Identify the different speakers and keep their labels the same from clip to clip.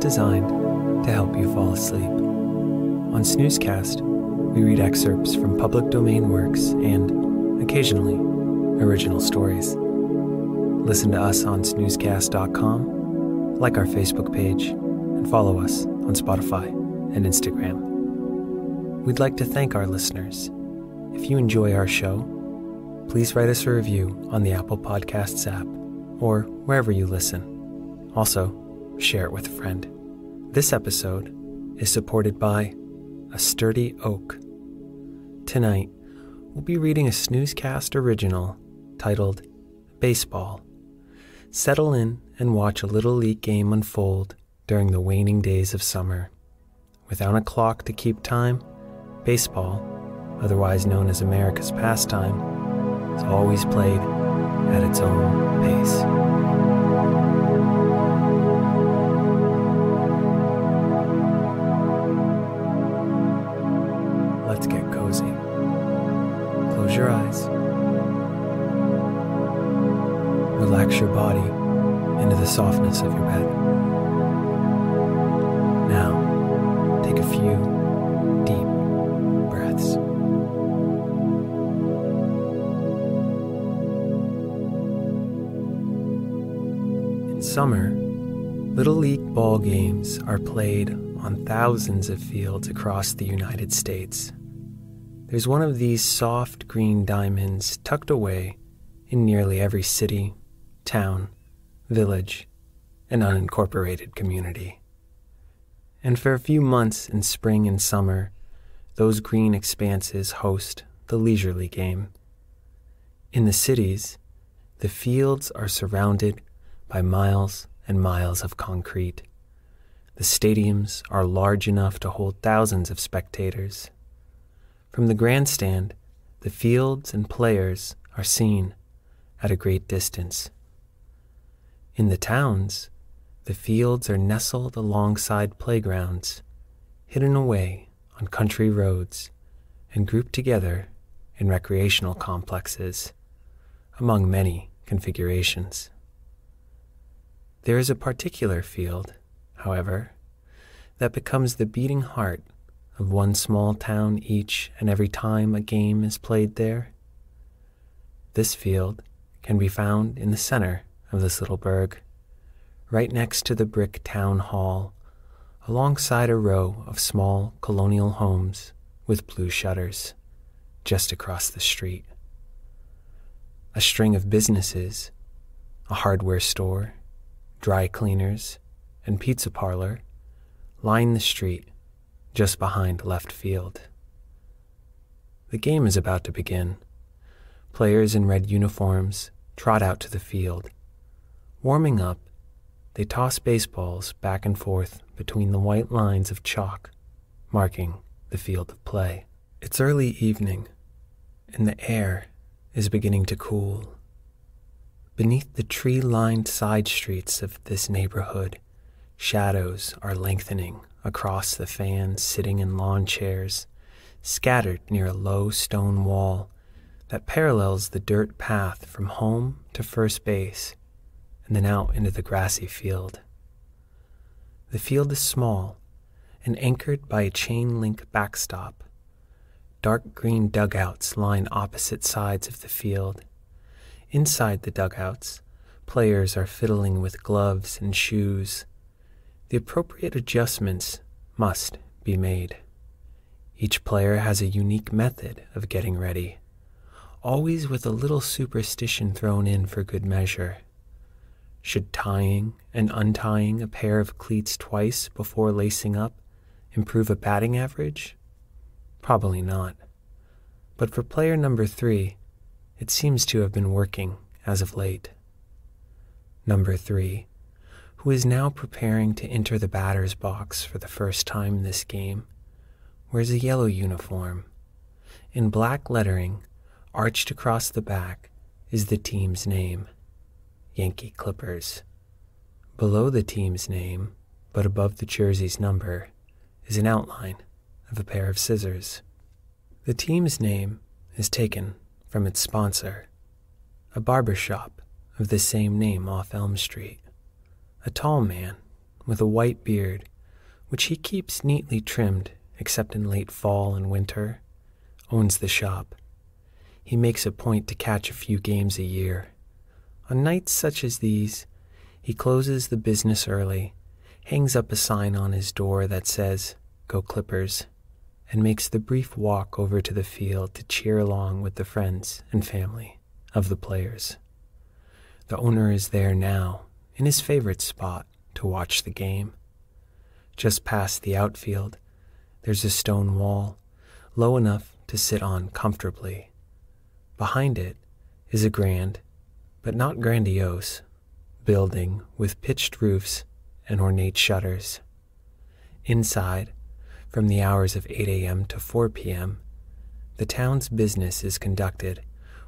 Speaker 1: Designed to help you fall asleep. On Snoozecast, we read excerpts from public domain works and, occasionally, original stories. Listen to us on snoozecast.com, like our Facebook page, and follow us on Spotify and Instagram. We'd like to thank our listeners. If you enjoy our show, please write us a review on the Apple Podcasts app or wherever you listen. Also, share it with a friend. This episode is supported by a sturdy oak. Tonight, we'll be reading a Snoozecast original titled Baseball. Settle in and watch a Little League game unfold during the waning days of summer. Without a clock to keep time, baseball, otherwise known as America's pastime, is always played at its own pace. Let's get cozy. Close your eyes. Relax your body into the softness of your bed. Now, take a few deep breaths. In summer, Little League ball games are played on thousands of fields across the United States. There's one of these soft green diamonds tucked away in nearly every city, town, village, and unincorporated community. And for a few months in spring and summer, those green expanses host the leisurely game. In the cities, the fields are surrounded by miles and miles of concrete. The stadiums are large enough to hold thousands of spectators. From the grandstand, the fields and players are seen at a great distance. In the towns, the fields are nestled alongside playgrounds, hidden away on country roads, and grouped together in recreational complexes, among many configurations. There is a particular field, however, that becomes the beating heart of one small town each and every time a game is played there. This field can be found in the center of this little burg, right next to the brick town hall, alongside a row of small colonial homes with blue shutters, just across the street. A string of businesses, a hardware store, dry cleaners, and pizza parlor line the street just behind left field. The game is about to begin. Players in red uniforms trot out to the field. Warming up, they toss baseballs back and forth between the white lines of chalk marking the field of play. It's early evening, and the air is beginning to cool. Beneath the tree-lined side streets of this neighborhood, shadows are lengthening across the fans sitting in lawn chairs, scattered near a low stone wall that parallels the dirt path from home to first base and then out into the grassy field. The field is small and anchored by a chain-link backstop. Dark green dugouts line opposite sides of the field. Inside the dugouts, players are fiddling with gloves and shoes. The appropriate adjustments must be made. Each player has a unique method of getting ready, always with a little superstition thrown in for good measure. Should tying and untying a pair of cleats twice before lacing up improve a batting average? Probably not. But for player number 3, it seems to have been working as of late. Number 3, who is now preparing to enter the batter's box for the first time this game, wears a yellow uniform. In black lettering, arched across the back, is the team's name, Yankee Clippers. Below the team's name, but above the jersey's number, is an outline of a pair of scissors. The team's name is taken from its sponsor, a barber shop of the same name off Elm Street. A tall man with a white beard, which he keeps neatly trimmed except in late fall and winter, owns the shop. He makes a point to catch a few games a year. On nights such as these, he closes the business early, hangs up a sign on his door that says, "Go Clippers," and makes the brief walk over to the field to cheer along with the friends and family of the players. The owner is there now, in his favorite spot to watch the game. Just past the outfield, there's a stone wall, low enough to sit on comfortably. Behind it is a grand, but not grandiose, building with pitched roofs and ornate shutters. Inside, from the hours of 8 a.m. to 4 p.m., the town's business is conducted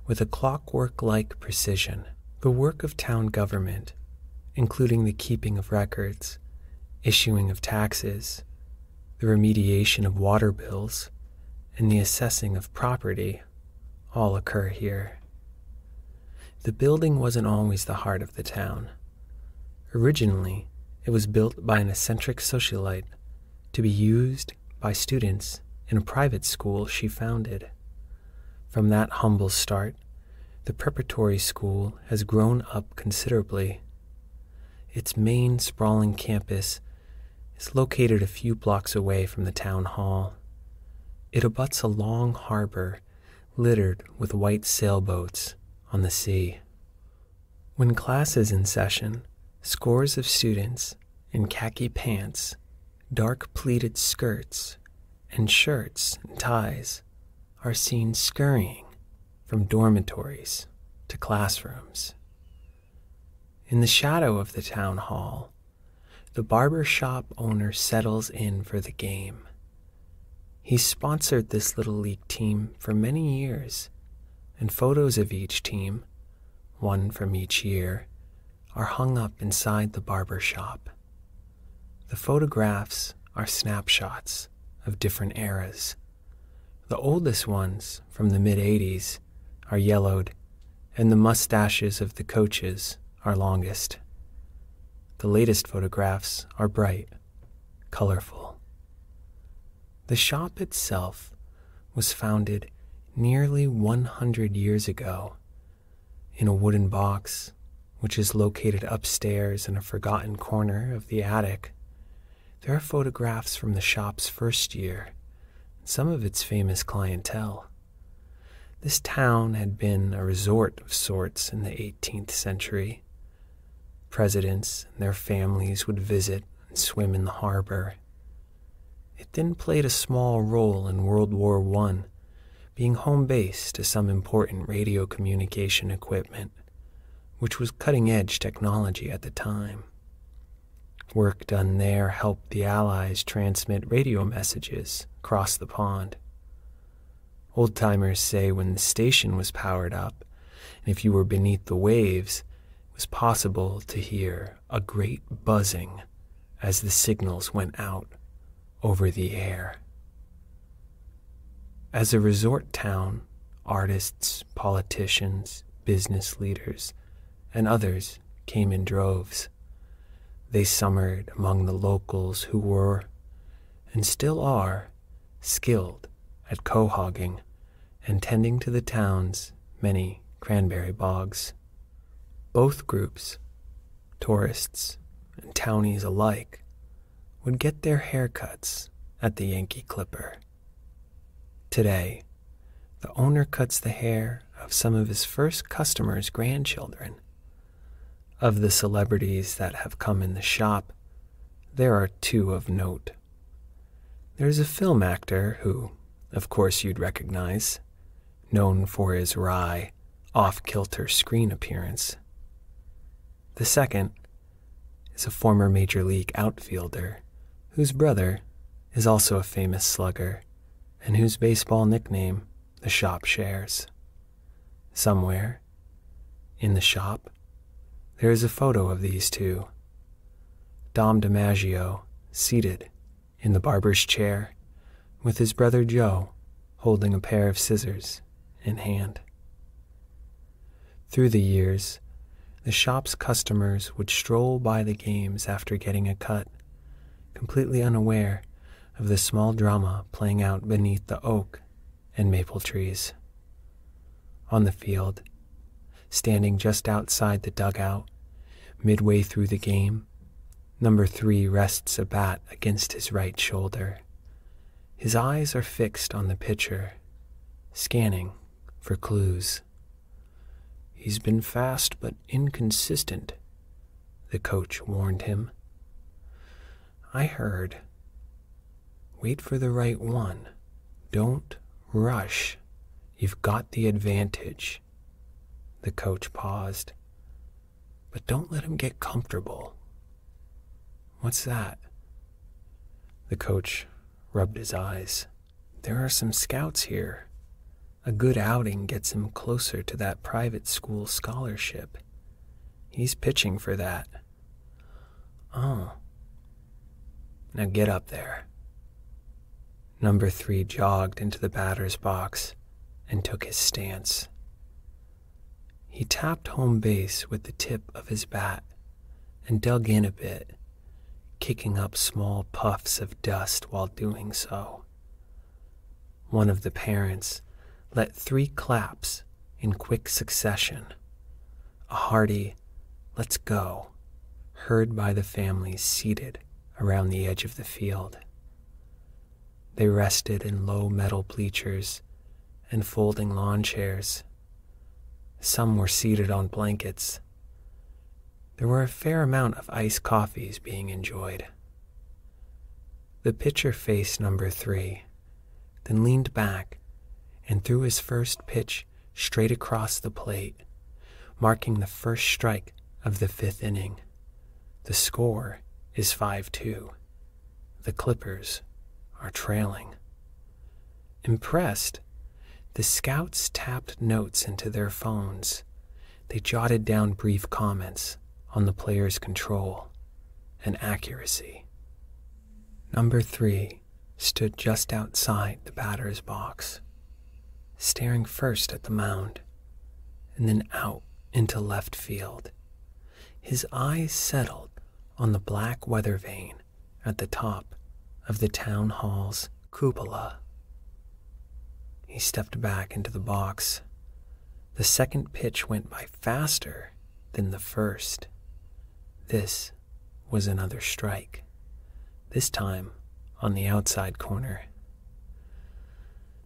Speaker 1: with a clockwork-like precision. The work of town government, including the keeping of records, issuing of taxes, the remediation of water bills, and the assessing of property, all occur here. The building wasn't always the heart of the town. Originally, it was built by an eccentric socialite to be used by students in a private school she founded. From that humble start, the preparatory school has grown up considerably. Its main sprawling campus is located a few blocks away from the town hall. It abuts a long harbor littered with white sailboats on the sea. When class is in session, scores of students in khaki pants, dark pleated skirts, and shirts and ties are seen scurrying from dormitories to classrooms. In the shadow of the town hall, the barber shop owner settles in for the game. He's sponsored this little league team for many years, and photos of each team, one from each year, are hung up inside the barber shop. The photographs are snapshots of different eras. The oldest ones, from the mid-'80s, are yellowed, and the mustaches of the coaches are longest. The latest photographs are bright, colorful. The shop itself was founded nearly 100 years ago in a wooden box, which is located upstairs in a forgotten corner of the attic. There are photographs from the shop's first year, and some of its famous clientele. This town had been a resort of sorts in the 18th century. Presidents and their families would visit and swim in the harbor. It then played a small role in World War I, being home base to some important radio communication equipment, which was cutting-edge technology at the time. Work done there helped the Allies transmit radio messages across the pond. Old-timers say when the station was powered up, and if you were beneath the waves, it was possible to hear a great buzzing as the signals went out over the air. As a resort town, artists, politicians, business leaders, and others came in droves. They summered among the locals who were, and still are, skilled at quahogging and tending to the town's many cranberry bogs. Both groups, tourists and townies alike, would get their haircuts at the Yankee Clipper. Today, the owner cuts the hair of some of his first customers' grandchildren. Of the celebrities that have come in the shop, there are two of note. There's a film actor who, of course you'd recognize, known for his wry, off-kilter screen appearance. The second is a former Major League outfielder whose brother is also a famous slugger and whose baseball nickname the shop shares. Somewhere in the shop, there is a photo of these two. Dom DiMaggio seated in the barber's chair with his brother Joe holding a pair of scissors in hand. Through the years, the shop's customers would stroll by the games after getting a cut, completely unaware of the small drama playing out beneath the oak and maple trees. On the field, standing just outside the dugout, midway through the game, number 3 rests a bat against his right shoulder. His eyes are fixed on the pitcher, scanning for clues. "He's been fast but inconsistent," the coach warned him. "I heard. Wait for the right one. Don't rush. You've got the advantage." The coach paused. "But don't let him get comfortable." "What's that?" The coach rubbed his eyes. "There are some scouts here. A good outing gets him closer to that private school scholarship. He's pitching for that." "Oh. Now get up there." Number 3 jogged into the batter's box and took his stance. He tapped home base with the tip of his bat and dug in a bit, kicking up small puffs of dust while doing so. One of the parents let 3 claps in quick succession, a hearty "let's go," heard by the families seated around the edge of the field. They rested in low metal bleachers and folding lawn chairs. Some were seated on blankets. There were a fair amount of iced coffees being enjoyed. The pitcher faced number 3, then leaned back and threw his first pitch straight across the plate, marking the first strike of the 5th inning. The score is 5-2. The Clippers are trailing. Impressed, the scouts tapped notes into their phones. They jotted down brief comments on the player's control and accuracy. Number 3 stood just outside the batter's box, staring first at the mound and then out into left field. His eyes settled on the black weather vane at the top of the town hall's cupola. He stepped back into the box. The second pitch went by faster than the first. This was another strike, this time on the outside corner.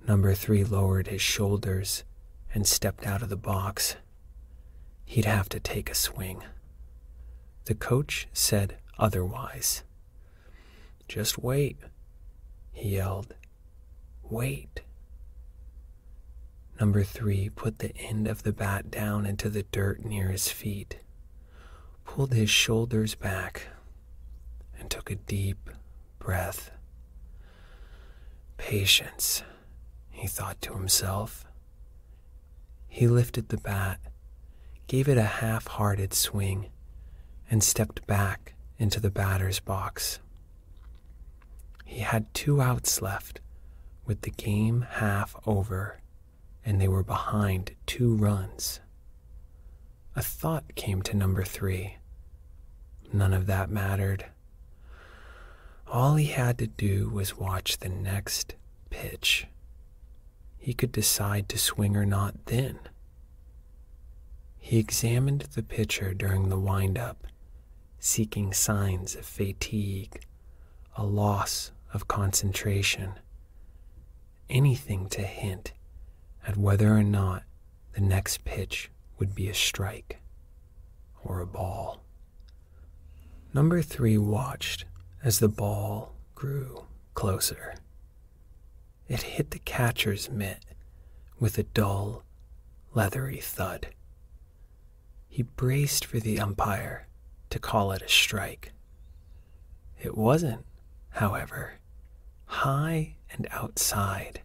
Speaker 1: Number 3 lowered his shoulders and stepped out of the box. He'd have to take a swing. The coach said otherwise. "Just wait," he yelled. "Wait." Number 3 put the end of the bat down into the dirt near his feet, pulled his shoulders back, and took a deep breath. "Patience," he thought to himself. He lifted the bat, gave it a half-hearted swing, and stepped back into the batter's box. He had 2 outs left, with the game half over, and they were behind 2 runs. A thought came to number 3. None of that mattered. All he had to do was watch the next pitch. He could decide to swing or not then. He examined the pitcher during the wind-up, seeking signs of fatigue, a loss of concentration, anything to hint at whether or not the next pitch would be a strike or a ball. Number 3 watched as the ball grew closer. It hit the catcher's mitt with a dull, leathery thud. He braced for the umpire to call it a strike. It wasn't, however, high and outside,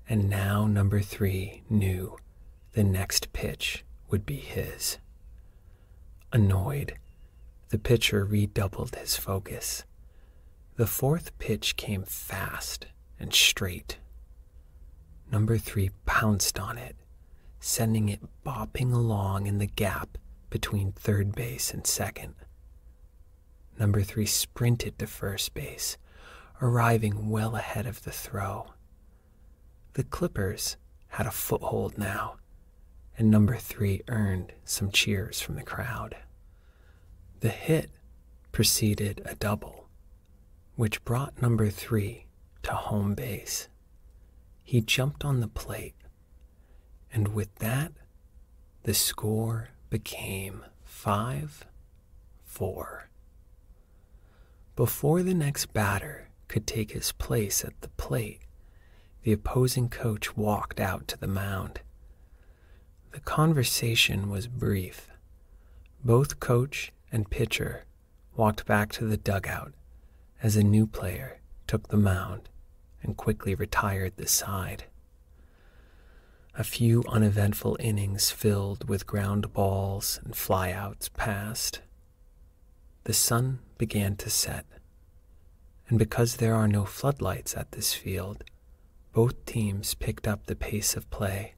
Speaker 1: and now number 3 knew the next pitch would be his. Annoyed, the pitcher redoubled his focus. The 4th pitch came fast and straight. Number 3 pounced on it, sending it bopping along in the gap between third base and second. Number 3 sprinted to first base, arriving well ahead of the throw. The Clippers had a foothold now, and number 3 earned some cheers from the crowd. The hit preceded a double, which brought number 3 to home base. He jumped on the plate, and with that, the score became 5-4. Before the next batter could take his place at the plate, the opposing coach walked out to the mound. The conversation was brief. Both coach and pitcher walked back to the dugout as a new player took the mound and quickly retired the side. A few uneventful innings filled with ground balls and flyouts passed. The sun began to set, and because there are no floodlights at this field, both teams picked up the pace of play,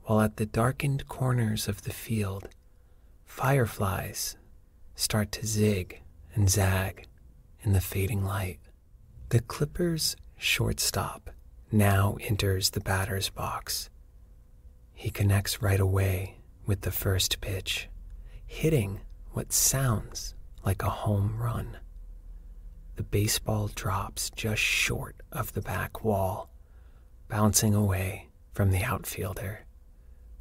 Speaker 1: while at the darkened corners of the field, fireflies start to zig and zag in the fading light. The Clippers' shortstop now enters the batter's box. He connects right away with the first pitch, hitting what sounds like a home run. The baseball drops just short of the back wall, bouncing away from the outfielder.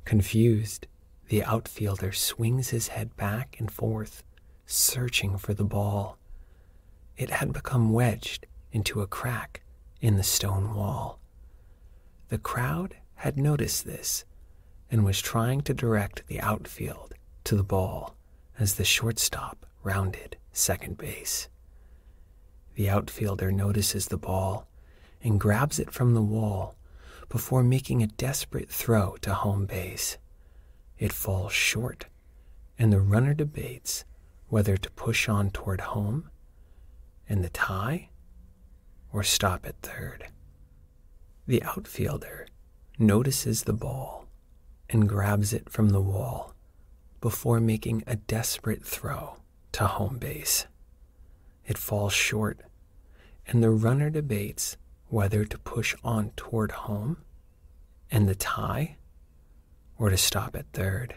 Speaker 1: Confused, the outfielder swings his head back and forth, searching for the ball. It had become wedged into a crack in the stone wall. The crowd had noticed this and was trying to direct the outfield to the ball as the shortstop rounded second base. The outfielder notices the ball and grabs it from the wall before making a desperate throw to home base. It falls short, and the runner debates whether to push on toward home and the tie or stop at third. The outfielder notices the ball and grabs it from the wall before making a desperate throw to home base. It falls short, and the runner debates whether to push on toward home and the tie or to stop at third.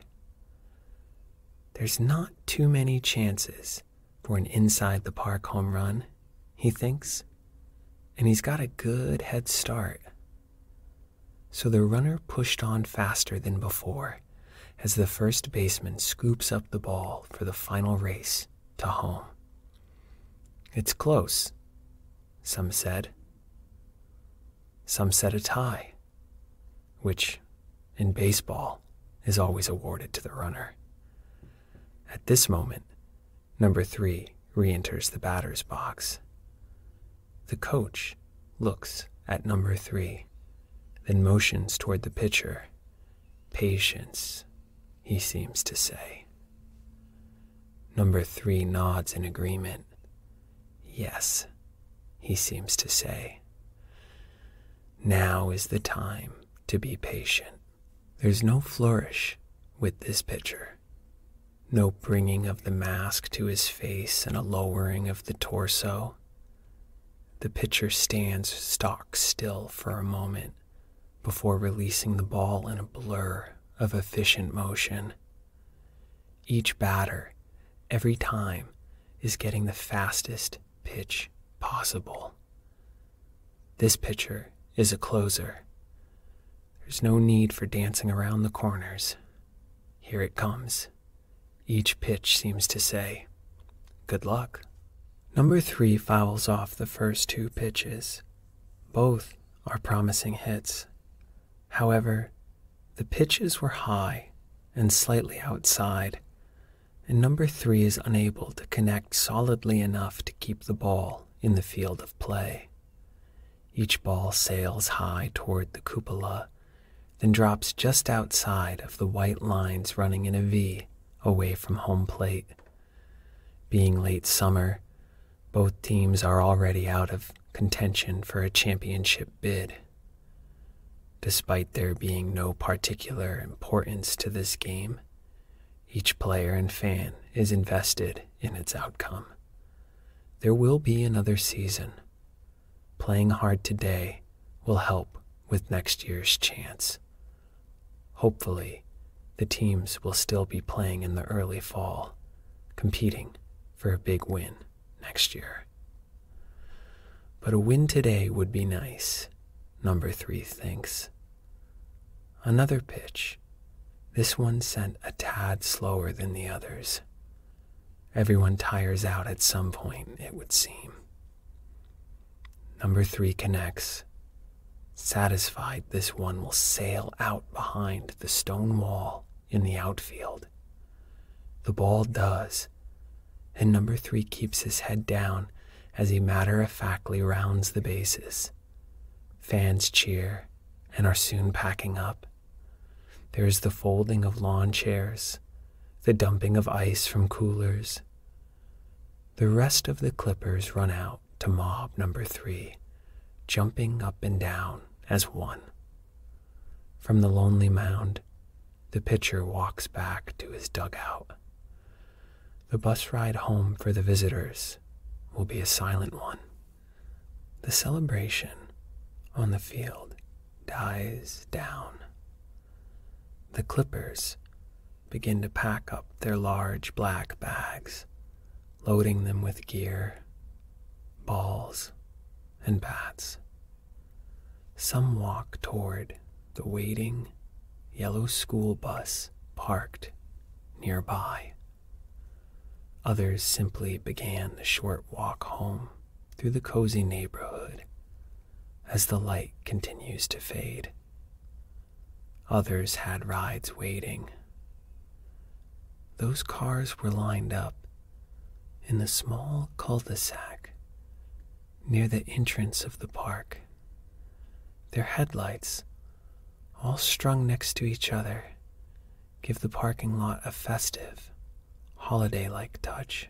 Speaker 1: There's not too many chances for an inside-the-park home run, he thinks, and he's got a good head start. So the runner pushed on faster than before as the first baseman scoops up the ball for the final race to home. It's close, some said. Some said a tie, which in baseball is always awarded to the runner. At this moment, number 3 re-enters the batter's box. The coach looks at number 3, then motions toward the pitcher. Patience, he seems to say. Number 3 nods in agreement. Yes, he seems to say. Now is the time to be patient. There's no flourish with this pitcher. No bringing of the mask to his face and a lowering of the torso. The pitcher stands stock still for a moment before releasing the ball in a blur of efficient motion. Each batter, every time, is getting the fastest pitch possible. This pitcher is a closer. There's no need for dancing around the corners. Here it comes. Each pitch seems to say, good luck. Number 3 fouls off the first 2 pitches. Both are promising hits. However, the pitches were high and slightly outside, and number 3 is unable to connect solidly enough to keep the ball in the field of play. Each ball sails high toward the cupola, then drops just outside of the white lines running in a V away from home plate. Being late summer, both teams are already out of contention for a championship bid. Despite there being no particular importance to this game, each player and fan is invested in its outcome. There will be another season. Playing hard today will help with next year's chance. Hopefully, the teams will still be playing in the early fall, competing for a big win next year. But a win today would be nice, number 3 thinks. Another pitch. This one sent a tad slower than the others. Everyone tires out at some point, it would seem. Number 3 connects. Satisfied this one will sail out behind the stone wall in the outfield. The ball does, and number 3 keeps his head down as he matter-of-factly rounds the bases. Fans cheer and are soon packing up. There is the folding of lawn chairs, the dumping of ice from coolers. The rest of the Clippers run out to mob number 3, jumping up and down as one. From the lonely mound, the pitcher walks back to his dugout. The bus ride home for the visitors will be a silent one. The celebration on the field dies down. The Clippers begin to pack up their large black bags, loading them with gear, balls, and bats. Some walk toward the waiting yellow school bus parked nearby. Others simply began the short walk home through the cozy neighborhood as the light continues to fade. Others had rides waiting. Those cars were lined up in the small cul-de-sac near the entrance of the park. Their headlights, all strung next to each other, give the parking lot a festive, holiday-like touch.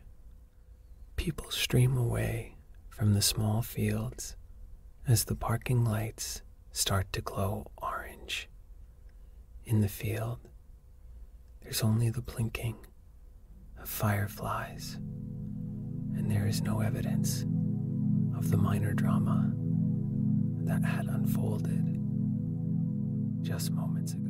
Speaker 1: People stream away from the small fields as the parking lights start to glow orange. In the field, there's only the blinking of fireflies, and there is no evidence of the minor drama that had unfolded just moments ago.